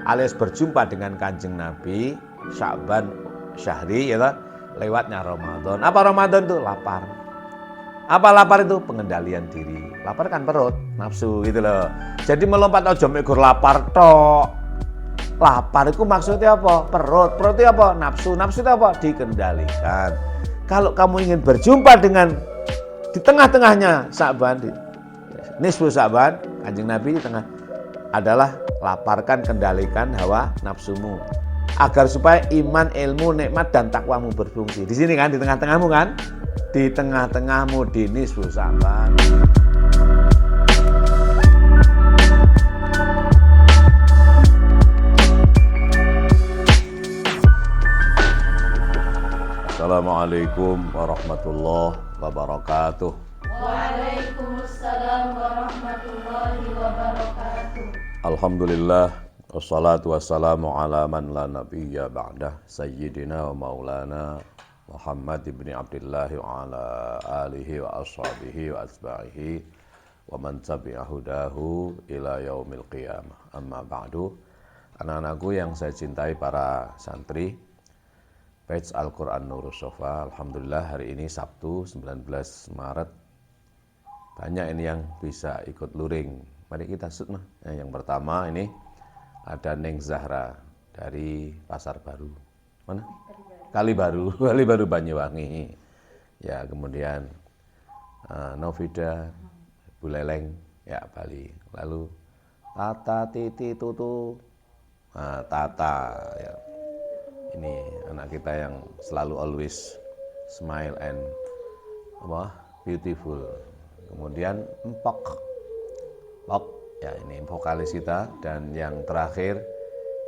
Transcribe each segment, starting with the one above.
alias berjumpa dengan Kanjeng Nabi Sya'ban syahri ya, lewatnya Ramadan. Apa Ramadan itu? Lapar. Apa lapar itu? Pengendalian diri. Lapar kan perut, nafsu gitu loh. Jadi melompat aja mekur lapar tok. Lapar itu maksudnya apa? Perut. Perut itu apa? Nafsu. Nafsu itu apa? Dikendalikan. Kalau kamu ingin berjumpa dengan di tengah-tengahnya Sya'ban, nisfu Sya'ban, Kanjeng Nabi di tengah adalah laparkan, kendalikan hawa nafsumu agar supaya iman, ilmu, nikmat dan takwamu berfungsi. Di sini kan, di tengah-tengahmu kan? Di tengah-tengahmu di nisfu Sya'ban. Assalamualaikum warahmatullahi wabarakatuh. Waalaikumsalam warahmatullahi wabarakatuh. Alhamdulillah wassalatu wassalamu ala man la nabiyya ba'dah sayyidina wa maulana Muhammad ibn Abdullah wa ala alihi wa ashabihi wa asbahihi wa man tabi'a hudahu ila yaumil qiyamah. Amma ba'du. Anak-anakku yang saya cintai, para santri Page Al-Quran Nurus Sofa, alhamdulillah hari ini Sabtu 19 Maret banyak ini yang bisa ikut luring. Mari kita sutmah. Yang pertama ini ada Neng Zahra dari Pasar Baru. Mana? Kalibaru Banyuwangi. Ya, kemudian Novida Buleleng ya Bali. Lalu Tata Titi Tutu Tata ya. Ini anak kita yang selalu always smile and beautiful. Kemudian Empok ya, ini vokalis kita. Dan yang terakhir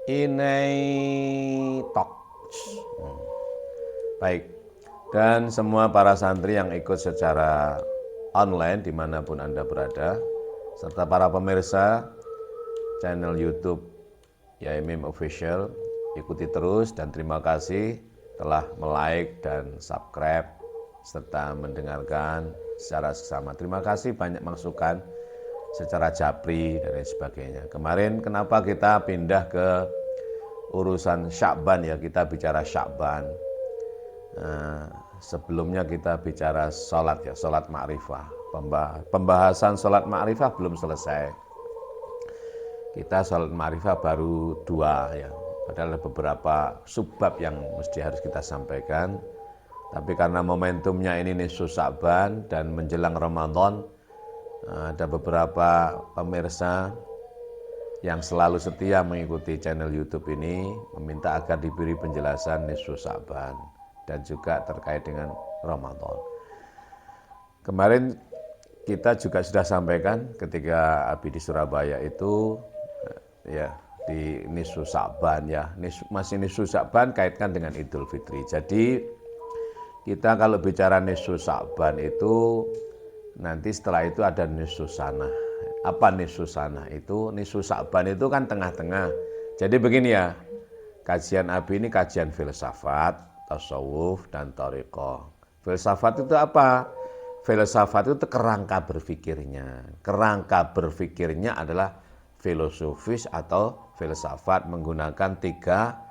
Inei Tok. Baik, dan semua para santri yang ikut secara online dimanapun Anda berada, serta para pemirsa channel YouTube Yaimim Official, ikuti terus dan terima kasih telah like dan subscribe serta mendengarkan secara sesama. Terima kasih banyak masukan secara japri dan lain sebagainya. Kemarin kenapa kita pindah ke urusan Sya'ban ya, kita bicara Sya'ban. Sebelumnya kita bicara sholat ya, sholat ma'rifah. Pembahasan sholat ma'rifah belum selesai. Kita sholat ma'rifah baru 2 ya. Padahal ada beberapa subbab yang mesti harus kita sampaikan. Tapi karena momentumnya ini nisfu Sya'ban dan menjelang Ramadan, ada beberapa pemirsa yang selalu setia mengikuti channel YouTube ini meminta agar diberi penjelasan nisfu Sya'ban dan juga terkait dengan Ramadan. Kemarin kita juga sudah sampaikan ketika Abi di Surabaya itu ya, di nisfu Sya'ban ya, masih nisfu Sya'ban kaitkan dengan Idul Fitri. Jadi kita kalau bicara nisfu Sya'ban itu nanti setelah itu ada nisfu sanah. Apa nisfu sanah itu? Nisfu Sya'ban itu kan tengah-tengah. Jadi begini ya, kajian Abi ini kajian filsafat, tasawuf dan thariqah. Filsafat itu apa? Filsafat itu kerangka berpikirnya. Kerangka berpikirnya adalah filosofis atau filsafat menggunakan 3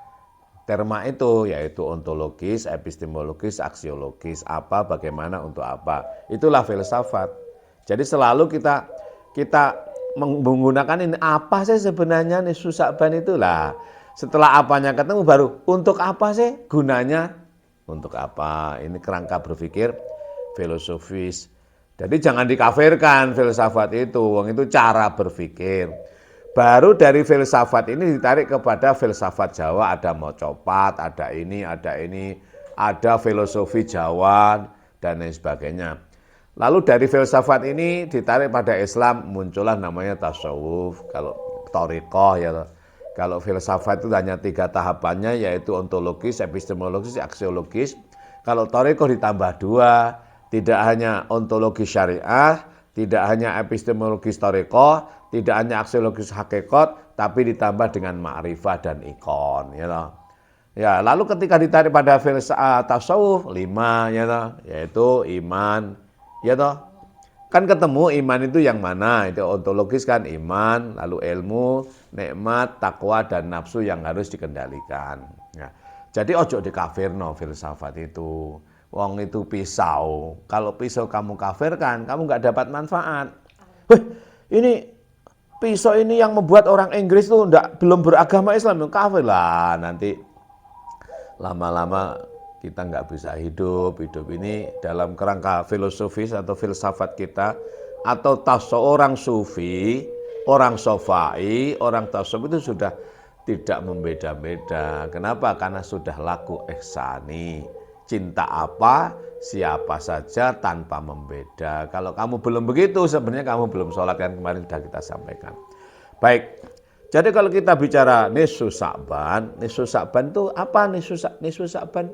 terma itu, yaitu ontologis, epistemologis, aksiologis, apa, bagaimana, untuk apa. Itulah filsafat. Jadi selalu kita menggunakan ini, apa sih sebenarnya nisfu Sya'ban itulah. Setelah apanya ketemu baru untuk apa sih gunanya, untuk apa. Ini kerangka berpikir filosofis. Jadi jangan dikafirkan filsafat itu, wong itu cara berpikir. Baru dari filsafat ini ditarik kepada filsafat Jawa, ada mocopat, ada ini, ada filosofi Jawa dan lain sebagainya. Lalu dari filsafat ini ditarik pada Islam, muncullah namanya tasawuf. Kalau thariqah ya, kalau filsafat itu hanya 3 tahapannya, yaitu ontologis, epistemologis, aksiologis. Kalau thariqah ditambah 2, tidak hanya ontologis syariah, tidak hanya epistemologis thariqah, tidak hanya aksiologis hakikat, tapi ditambah dengan ma'rifah dan ikon. Ya, lalu ketika ditarik pada tasawuf 5, yaitu iman, Kan ketemu iman itu yang mana? Itu ontologis kan, iman, lalu ilmu, nikmat, takwa, dan nafsu yang harus dikendalikan. Ya. Jadi ojo dikafirno filsafat itu. Wong itu pisau. Kalau pisau kamu kafirkan, kamu nggak dapat manfaat. Wih, ini pisau ini yang membuat orang Inggris tuh belum beragama Islam, kafir lah. Nanti lama-lama kita nggak bisa hidup ini dalam kerangka filosofis atau filsafat kita, atau seorang sufi, orang sofai, orang tasawuf itu sudah tidak membeda-beda. Kenapa? Karena sudah laku ihsani. Cinta apa, siapa saja tanpa membeda. Kalau kamu belum begitu, sebenarnya kamu belum sholat, kan kemarin sudah kita sampaikan. Baik, jadi kalau kita bicara nisfu Sa'ban itu apa? Nisfu Sa'ban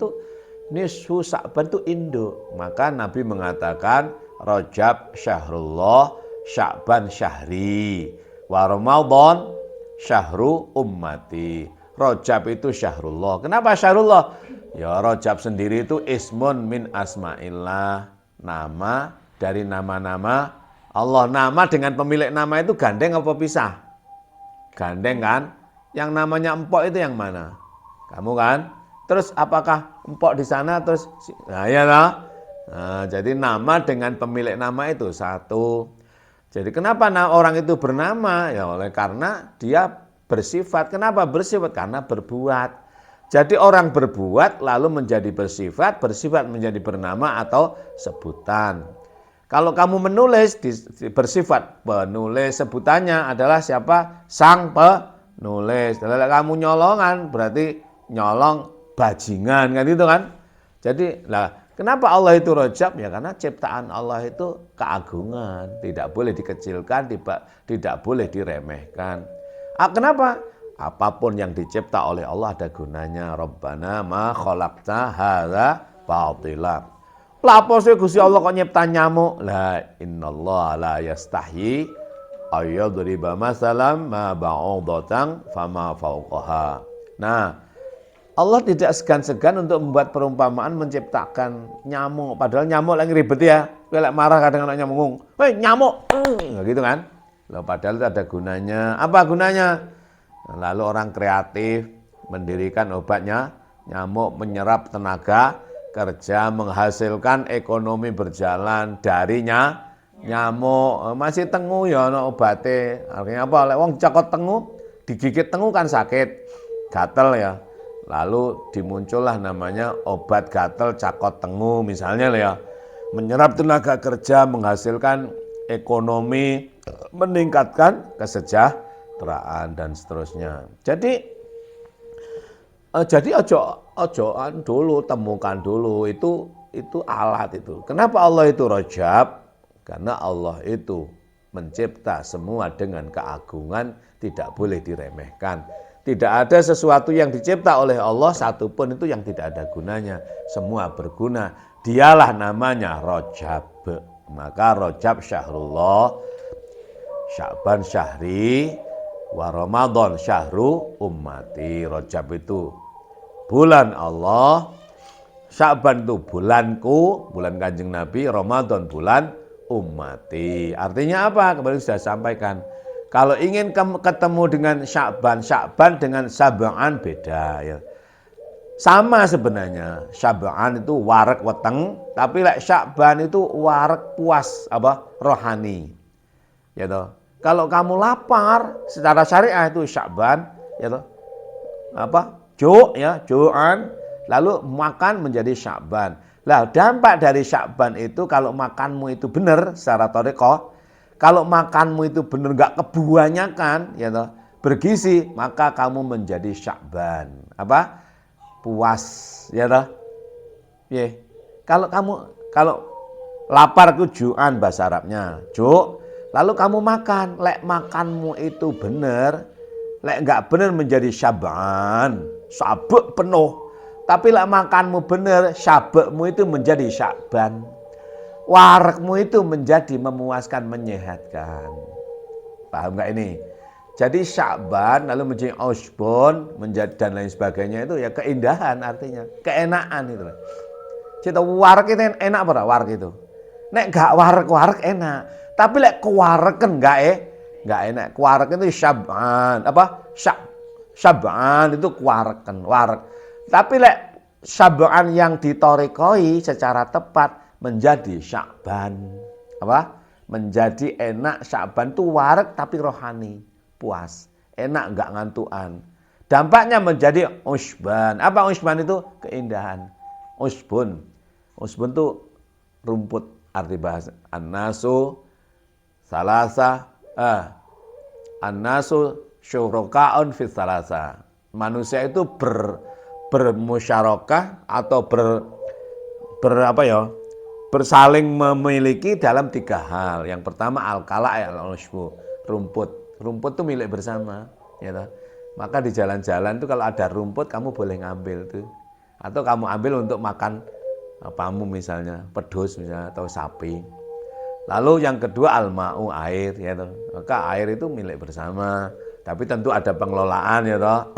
itu induk. Maka Nabi mengatakan Rajab syahrullah, Sya'ban syahri, wa Ramadan syahru ummati. Rajab itu syahrullah. Kenapa syahrullah? Ya Rajab sendiri itu ismun min asma'illah, nama dari nama-nama Allah. Nama dengan pemilik nama itu gandeng apa pisah? Gandeng kan? Yang namanya empok itu yang mana? Kamu kan? Terus apakah empok di sana terus? Nah ya lah. Nah, jadi nama dengan pemilik nama itu satu. Jadi kenapa orang itu bernama? Ya karena dia bersifat. Kenapa bersifat? Karena berbuat. Jadi orang berbuat lalu menjadi bersifat menjadi bernama atau sebutan. Kalau kamu menulis bersifat penulis, sebutannya adalah siapa? Sang penulis. Kalau kamu nyolongan berarti nyolong bajingan kan itu kan. Jadi kenapa Allah itu Rajab? Ya karena ciptaan Allah itu keagungan, tidak boleh dikecilkan, tidak boleh diremehkan. Kenapa? Apapun yang dicipta oleh Allah ada gunanya. Rabbana ma khalaqta hadza batila. Lapo sih Gusti Allah kok nyipta nyamuk? La innallaha la yastahyi ayyadriba masalam ma ba'udatan fama fawqaha. Nah, Allah tidak segan-segan untuk membuat perumpamaan menciptakan nyamuk. Padahal nyamuk lagi ribet ya. Kalau marah kadang-kadang nyamuk. Hei nyamuk! Gitu kan. Loh, padahal itu ada gunanya. Apa gunanya? Lalu orang kreatif mendirikan obatnya, nyamuk menyerap tenaga kerja, menghasilkan ekonomi berjalan darinya nyamuk. Masih tengu ya obatnya. Artinya apa? Wong cakot tengu, digigit tengu kan sakit, gatel ya. Lalu dimuncullah namanya obat gatel cakot tengu misalnya ya. Menyerap tenaga kerja, menghasilkan ekonomi, meningkatkan kesejahteraan dan seterusnya. Jadi ojoan dulu, temukan dulu itu alat itu. Kenapa Allah itu Rajab? Karena Allah itu mencipta semua dengan keagungan, tidak boleh diremehkan. Tidak ada sesuatu yang dicipta oleh Allah satupun itu yang tidak ada gunanya. Semua berguna. Dialah namanya Rajab. Maka Rajab syahrullah, Sya'ban syahri, wa Ramadan syahru ummati. Rajab itu bulan Allah, Sya'ban itu bulanku, bulan Kanjeng Nabi, Ramadan bulan ummati. Artinya apa? Kemarin sudah sampaikan. Kalau ingin ketemu dengan Sya'ban dengan Sab'an beda ya. Sama sebenarnya. Sab'an itu warek weteng, tapi Sya'ban itu warek puas rohani. Ya toh. Kalau kamu lapar secara syariah itu Sya'ban ya toh. Ju'an, lalu makan menjadi Sya'ban. Lah dampak dari Sya'ban itu kalau makanmu itu benar secara thariqah, kalau makanmu itu benar enggak kebanyakan ya toh, bergizi, maka kamu menjadi Sya'ban. Puas ya toh. Yeah. Kalau lapar itu ju'an bahasa Arabnya. Lalu kamu makan, makanmu itu benar, enggak benar menjadi Sya'ban, sabuk penuh. Tapi makanmu benar, sabukmu itu menjadi Sya'ban. Warekmu itu menjadi memuaskan, menyehatkan. Paham enggak ini? Jadi Sya'ban lalu menjadi Usbun, menjadi dan lain sebagainya itu ya keindahan artinya, keenakan itu. Cita warek itu enak apa warek itu? Nek gak warek-warek enak. Tapi lek kewareken gak enak. Kewareken itu Syab'an, Syab'an itu kewareken, warek. Tapi lek Syab'an yang ditorekoi secara tepat menjadi Sya'ban. Menjadi enak. Sya'ban itu warek tapi rohani, puas. Enak gak ngantuan. Dampaknya menjadi usban. Apa usban itu? Keindahan. Usbun itu rumput, arti bahasa. An-nasu syuroka'un fis salasa. Manusia itu bermusyarakah atau bersaling memiliki dalam 3 hal. Yang pertama al-kala' al-usbu, rumput. Rumput itu milik bersama, ya toh. Maka di jalan-jalan itu kalau ada rumput kamu boleh ngambil tuh. Atau kamu ambil untuk makan apamu misalnya, pedus misalnya atau sapi. Lalu yang kedua al-ma'u, air, ya toh. Maka air itu milik bersama, tapi tentu ada pengelolaan, ya toh.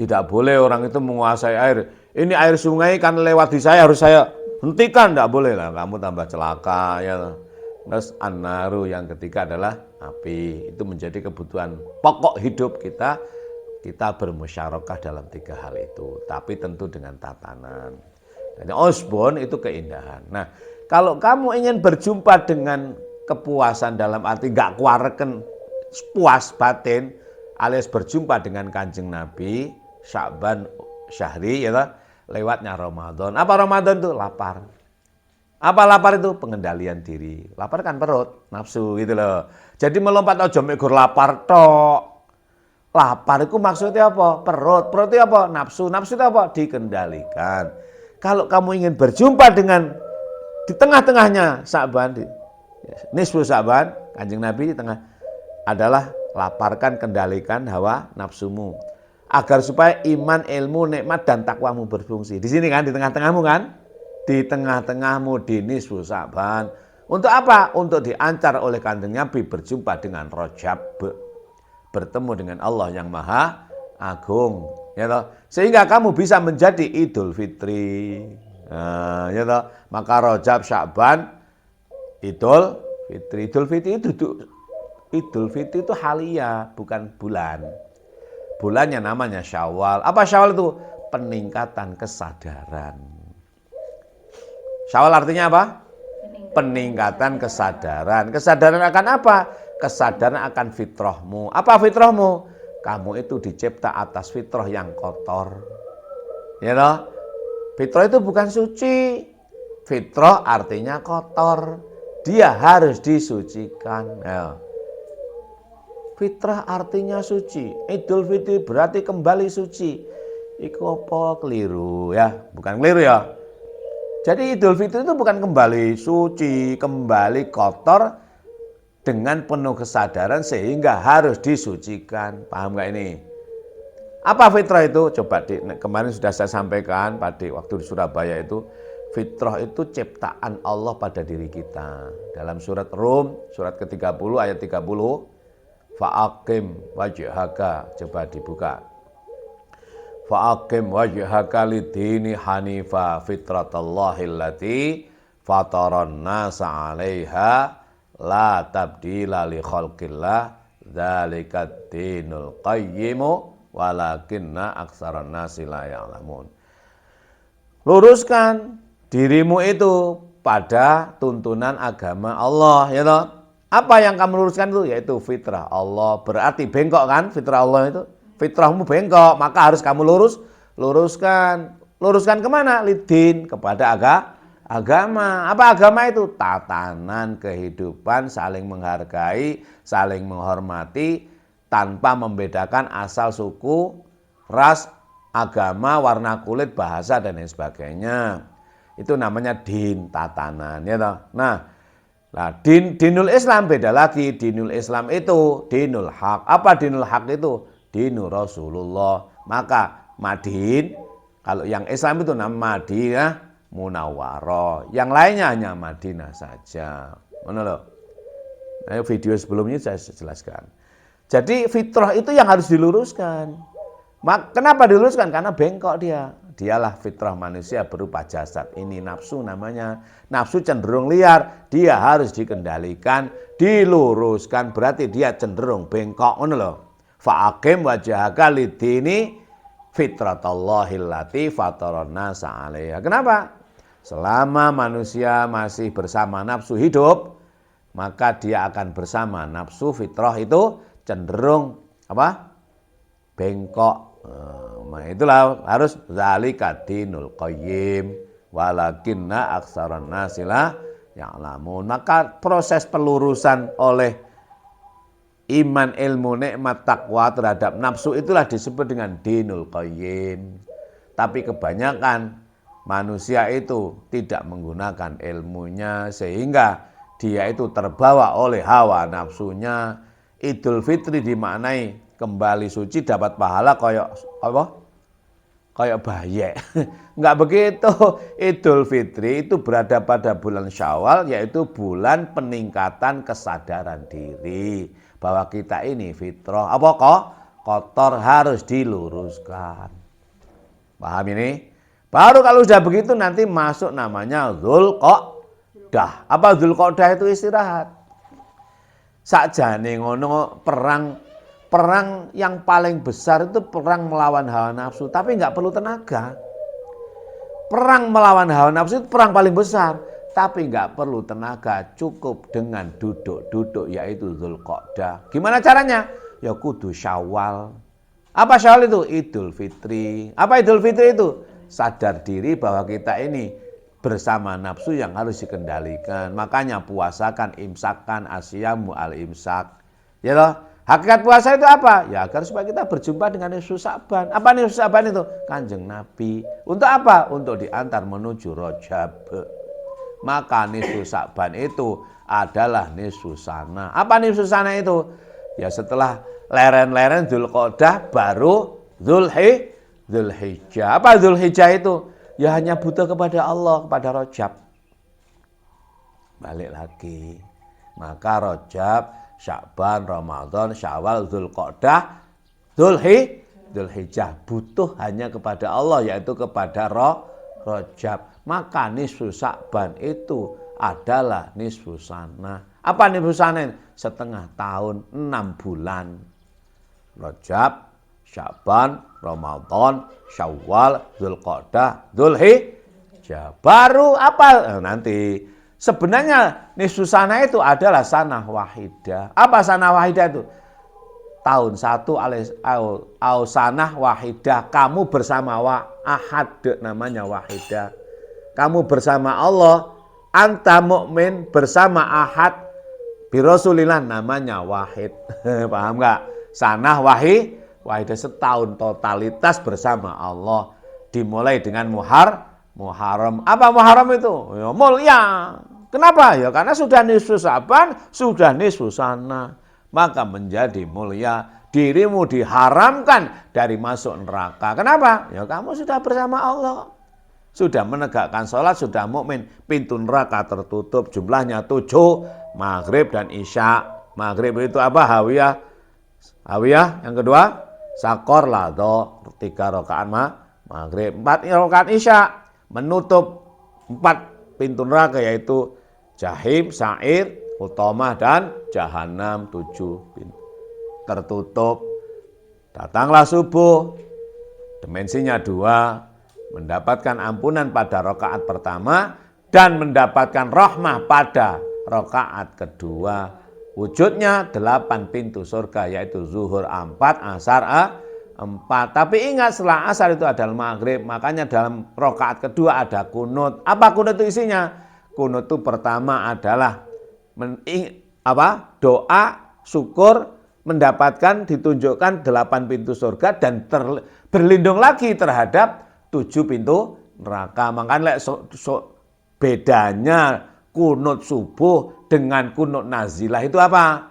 Tidak boleh orang itu menguasai air. Ini air sungai kan lewat di saya, harus saya hentikan, tidak boleh lah. Kamu tambah celaka, ya toh. Terus an-naru yang ketiga adalah api. Itu menjadi kebutuhan pokok hidup kita. Kita bermusyarakah dalam 3 hal itu, tapi tentu dengan tatanan. Jadi usbun itu keindahan. Nah, kalau kamu ingin berjumpa dengan kepuasan dalam arti gak kuareken, puas batin, alias berjumpa dengan Kanjeng Nabi, Sya'ban syahri, ya, lewatnya Ramadan. Apa Ramadan itu? Lapar. Apa lapar itu? Pengendalian diri. Lapar kan perut, nafsu gitu loh. Jadi melompat ojo megur lapar tok. Lapar itu maksudnya apa? Perut. Perut itu apa? Nafsu. Nafsu itu apa? Dikendalikan. Kalau kamu ingin berjumpa dengan di tengah-tengahnya Sya'ban, nisfu Sya'ban, Kanjeng Nabi di tengah adalah laparkan, kendalikan hawa nafsumu. Agar supaya iman, ilmu, nikmat dan takwamu berfungsi. Di sini kan, di tengah-tengahmu kan? Di tengah-tengahmu di nisfu Sya'ban. Untuk apa? Untuk diantar oleh Kanjeng Nabi berjumpa dengan Rajab. Bertemu dengan Allah yang Maha Agung, ya toh? Sehingga kamu bisa menjadi Idul Fitri, ya toh? Maka Rajab, Sya'ban, Idul Fitri. Idul Fitri itu halia, bukan bulan. Bulannya namanya Syawal. Apa Syawal itu? Peningkatan kesadaran. Syawal artinya apa? Peningkatan kesadaran. Kesadaran akan apa? Kesadaran akan fitrahmu. Apa fitrahmu? Kamu itu dicipta atas fitrah yang kotor. Ya toh? Fitrah itu bukan suci. Fitrah artinya kotor. Dia harus disucikan. Ya. Fitrah artinya suci. Idul Fitri berarti kembali suci. Iku apa keliru ya? Bukan keliru ya. Jadi Idul Fitri itu bukan kembali suci, kembali kotor, dengan penuh kesadaran sehingga harus disucikan. Paham gak ini? Apa fitrah itu? Coba kemarin sudah saya sampaikan pada waktu di Surabaya itu. Fitrah itu ciptaan Allah pada diri kita. Dalam surat Rum, surat ke-30 ayat 30. Fa'aqim wajhaka. Coba dibuka. Fa'aqim wajhaka lidini hanifa fitratallahi allati fataran nasa 'alaiha la tabdila li khalqillah dzalikat dinul qayyimu walakinna aksaran nasi la ya'lamun. Luruskan dirimu itu pada tuntunan agama Allah, ya toh. Apa yang kamu luruskan itu? Yaitu fitrah Allah. Berarti bengkok kan fitrah Allah itu? Fitrahmu bengkok, maka harus kamu luruskan. Luruskan kemana? Lidin, kepada agama. Apa agama itu? Tatanan kehidupan, saling menghargai, saling menghormati, tanpa membedakan asal suku, ras, agama, warna kulit, bahasa, dan lain sebagainya. Itu namanya din, tatanan. Ya toh? Nah, dinul Islam beda lagi. Dinul Islam itu dinul haq. Apa dinul haq itu? Dinul Rasulullah. Maka Madin, kalau yang Islam itu nama Madinah Munawwarah. Yang lainnya hanya Madinah saja. Mana loh? Nah, video sebelumnya saya jelaskan. Jadi fitrah itu yang harus diluruskan. Kenapa diluruskan? Karena bengkok dia. Dialah fitrah manusia berupa jasad. Ini nafsu namanya. Nafsu cenderung liar, dia harus dikendalikan, diluruskan, berarti dia cenderung bengkok, ngono lho. Fa'aqim wajhaka lidini fitratallahi allati fataran nasa 'alaiha. Kenapa? Selama manusia masih bersama nafsu hidup, maka dia akan bersama nafsu fitrah itu cenderung apa? Bengkok. Nah, itulah harus zalika dinul qayyim walakinna aksaran nasila ya'lamun. Maka proses pelurusan oleh iman, ilmu, nikmat, takwa terhadap nafsu itulah disebut dengan dinul qayyim. Tapi kebanyakan manusia itu tidak menggunakan ilmunya sehingga dia itu terbawa oleh hawa nafsunya. Idul Fitri dimaknai kembali suci dapat pahala kayak apa? Kayak bayek. Enggak begitu. Idul Fitri itu berada pada bulan Syawal, yaitu bulan peningkatan kesadaran diri bahwa kita ini fitrah apa kok kotor, harus diluruskan. Paham ini? Baru kalau sudah begitu nanti masuk namanya Dzulqa'dah. Apa Dzulqa'dah itu? Istirahat. Sakjane ngono perang yang paling besar itu perang melawan hawa nafsu, tapi nggak perlu tenaga. Perang melawan hawa nafsu itu perang paling besar, tapi nggak perlu tenaga, cukup dengan duduk-duduk, yaitu Dzulqa'dah. Gimana caranya? Ya kudu Syawal. Apa Syawal itu? Idul Fitri. Apa Idul Fitri itu? Sadar diri bahwa kita ini bersama nafsu yang harus dikendalikan. Makanya puasakan, imsakkan, asyamu al-imsak. Ya loh. Hakikat puasa itu apa? Ya agar supaya kita berjumpa dengan nisfu Sa'ban. Apa nisfu Sa'ban itu? Kanjeng Nabi. Untuk apa? Untuk diantar menuju Rajab. Maka nisfu Sa'ban itu adalah nisfu sana. Apa nisfu sana itu? Ya setelah leren-leren Dzulqa'dah baru Dzulhijjah. Apa Dzulhijjah itu? Ya hanya butuh kepada Allah, kepada Rajab. Balik lagi. Maka Rajab, Sya'ban, Ramadan, Syawal, Dzulqa'dah, Dzulhijjah butuh hanya kepada Allah, yaitu kepada Rajab. Maka nisfu Sa'ban itu adalah nisfu sana. Apa nisfu sana? Setengah tahun, 6 bulan. Rajab, Sya'ban, Ramadan, Syawal, Dzulqa'dah, Dzulhijjah. Baru apa? Nanti sebenarnya nisfu sana itu adalah sanah wahidah. Apa sanah wahidah itu? Tahun 1 au sanah wahidah. Kamu bersama ahad namanya wahidah. Kamu bersama Allah, anta mukmin bersama ahad bi Rasulillah namanya wahid. Paham enggak? Sanah wahidah setahun totalitas bersama Allah. Dimulai dengan Muharram. Apa Muharram itu? Ya, mulia. Kenapa? Ya karena sudah nisfu Sa'ban, sudah nisfu sana. Maka menjadi mulia. Dirimu diharamkan dari masuk neraka. Kenapa? Ya kamu sudah bersama Allah. Sudah menegakkan sholat, sudah mukmin. Pintu neraka tertutup, jumlahnya 7, maghrib dan isya. Maghrib itu apa? Hawiyah. Yang kedua, sakor ladho. 3 rakaat maghrib. 4 rakaat isya. Menutup 4 pintu neraka, yaitu Jahim, Sa'ir, Utamah, dan Jahannam. 7 pintu tertutup. Datanglah subuh, dimensinya 2, mendapatkan ampunan pada rakaat pertama dan mendapatkan rahmah pada rakaat kedua. Wujudnya 8 pintu surga, yaitu zuhur 4, asar 4. Tapi ingat, setelah asar itu adalah maghrib. Makanya dalam rakaat kedua ada kunut. Apa kunut itu isinya? Kunut itu pertama adalah doa syukur mendapatkan, ditunjukkan 8 pintu surga dan berlindung lagi terhadap 7 pintu neraka. Makanya bedanya kunut subuh dengan kunut nazilah itu apa?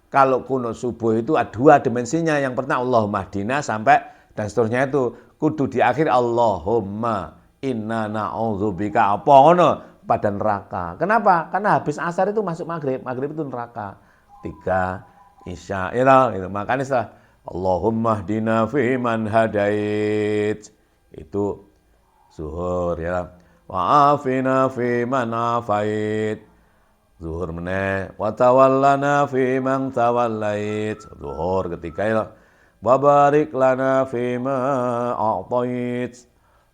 Kalau kunut subuh itu ada 2 dimensinya. Yang pertama Allahumma hdina sampai dan seterusnya itu kudu di akhir Allahumma inna na'udzubika apa ngono pada neraka. Kenapa? Karena habis asar itu masuk maghrib. Maghrib itu neraka. 3 isya. Itu. Makanya setelah Allahumma hdina fi man hadait itu zuhur ya. Wa afina fi man afait, zuhur meneh. Wa tawallana fi man tawallait, zuhur ketiga ya. Wa barik lana fi ma a'tait,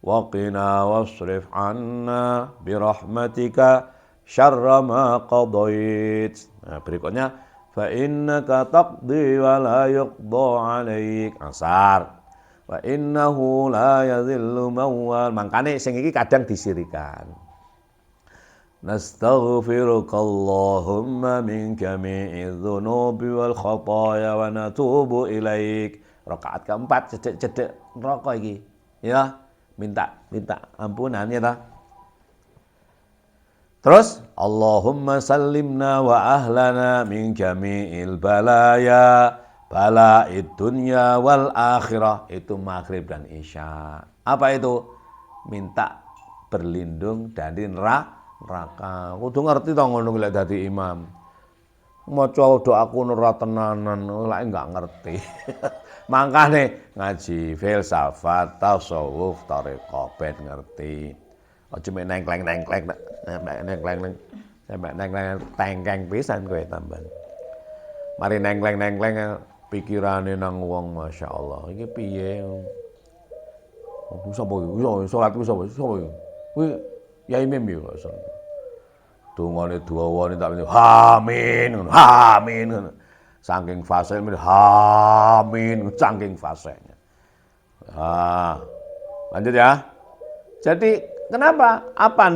wa qina wasrif anna bi rahmatika syarra ma qadait. Nah, berikutnya fa innaka taqdi wa la yuqda 'alaik. Asar. Wa innahu la yadhillu mawwal. Mangkane sing iki kadang disirikan. Nastaghfiruka Allahumma min jami'i dzunubi wal khataaya wa natubu ilaik. Rakaat keempat cedek-cedek neraka iki. Ya, minta ampunan ya ta. Terus Allahumma sallimna wa ahlana min jami'il balaya, bala'id dunya wal akhirah. Itu maghrib dan isya. Apa itu? Minta berlindung dari neraka. Kudu ngerti to ngono lek dadi imam. Maca doaku ora tenanan, lek enggak ngerti. Mangkane ngaji filsafat, tasawuf, thariqah ben ngerti. Aja mek nengkleng-nengkleng, nengkleng tengkeng pisan kowe tambahan. Mari nengkleng-nengkleng pikirane nang wong masyaallah. Iki piye? Sapa iki? Salat ku sapa? Sapa iki? Kuwi Yai Mim yo. Dungane dawane tak amin, amin. Saking fasih amin, saking fasihnya. Lanjut ya. Jadi kenapa? Apa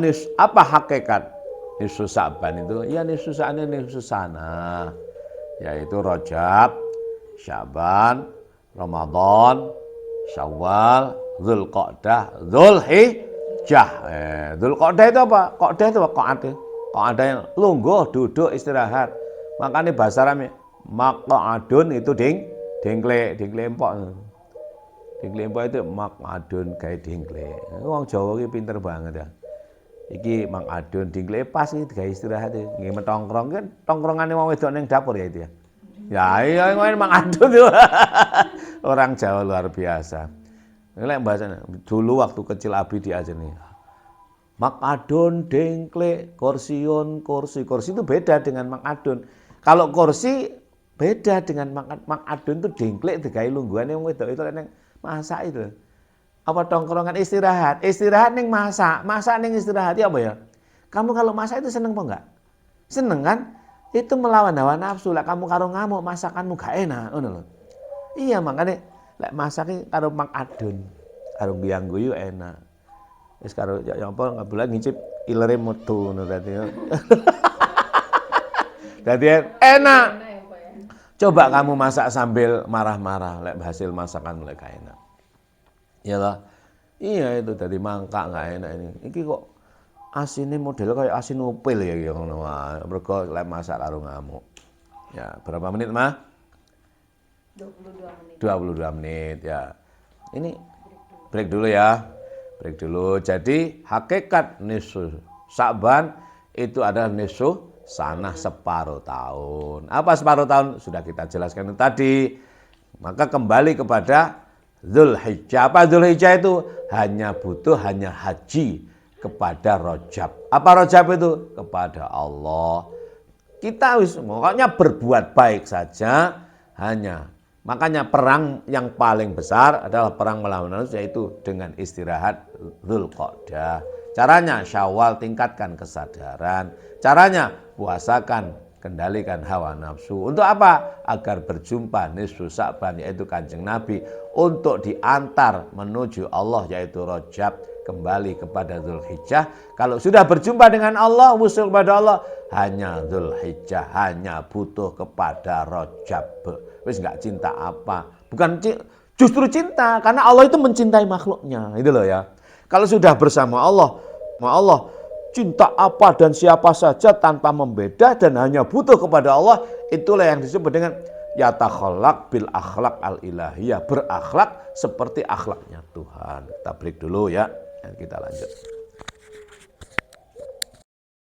hakikat nisfu Sa'ban itu? Ya nisfu sana, yaitu Rajab, Sya'ban, Ramadan, Syawal, Dzulqa'dah, Dzulhijjah. Dzulqa'dah itu apa? Qa'dah itu apa? Qa'dah yang lungguh, duduk, istirahat. Makanya bahasa Arabnya maq'adun itu dengkle empok. Dengkle empok itu maq'adun gawe dengkle. Wong Jawa iki pinter banget ya. Iki maq'adun dengkle pas iki gawe istirahat iki. Nggih metongkrong kan tongkrongane wong wedok ning dapur ya itu ya. Ya iya ngono maq'adun itu. Orang Jawa luar biasa. Lek bahasanya dulu waktu kecil Abi diajeni. Maq'adun dengkle, kursiun, kursi itu beda dengan maq'adun. Kalau kursi beda dengan maq'adun itu dengkle digawe lungguhane wong wedok itu nek masak itu. Apa tongkrongan istirahat? Istirahat ning masak ning istirahat ya apa ya? Kamu kalau masak itu seneng apa enggak? Seneng kan? Itu melawan hawa nafsu. Lah kamu karo ngamuk masakanmu gak enak, ngono lho. Iya makanya lek masake karo maq'adun, karo guyang-guyu enak. Wis karo ya apa ngabulan ngicip ilere metu ngono dadi. Dadi enak. Coba kamu masak sambil marah-marah, lek hasil masakan lek gak enak. Iyalah. Iya itu dari mangkak gak enak ini. Iki kok asine model kayak asin upil ya ngono wae. Mergo lek masak karo ngamuk. Ya, berapa menit, Mah? 22 menit ya. Ini break dulu ya. Break dulu. Jadi hakikat nisfu Sa'ban itu adalah nisfu sanah separuh tahun. Apa separuh tahun? Sudah kita jelaskan tadi. Maka kembali kepada Dzulhijjah. Apa Dzulhijjah itu? Hanya haji kepada Rajab. Apa Rajab itu? Kepada Allah. Kita pokoknya berbuat baik saja hanya. Makanya perang yang paling besar adalah perang melawan nafsu, yaitu dengan istirahat Dzulqa'dah. Caranya Syawal tingkatkan kesadaran. Caranya puasakan, kendalikan hawa nafsu. Untuk apa? Agar berjumpa nisfu Sa'ban yaitu Kanjeng Nabi untuk diantar menuju Allah yaitu Rajab, kembali kepada Dzulhijjah. Kalau sudah berjumpa dengan Allah, wusul kepada Allah, hanya Dzulhijjah, hanya butuh kepada Rajab. Wis enggak cinta apa? Bukan justru cinta karena Allah itu mencintai makhluknya. Itu loh ya. Kalau sudah bersama Allah, cinta apa dan siapa saja tanpa membeda dan hanya butuh kepada Allah, itulah yang disebut dengan yatakhallaq bil akhlaq al ilahiyah, berakhlak seperti akhlaknya Tuhan. Kita break dulu ya, dan kita lanjut.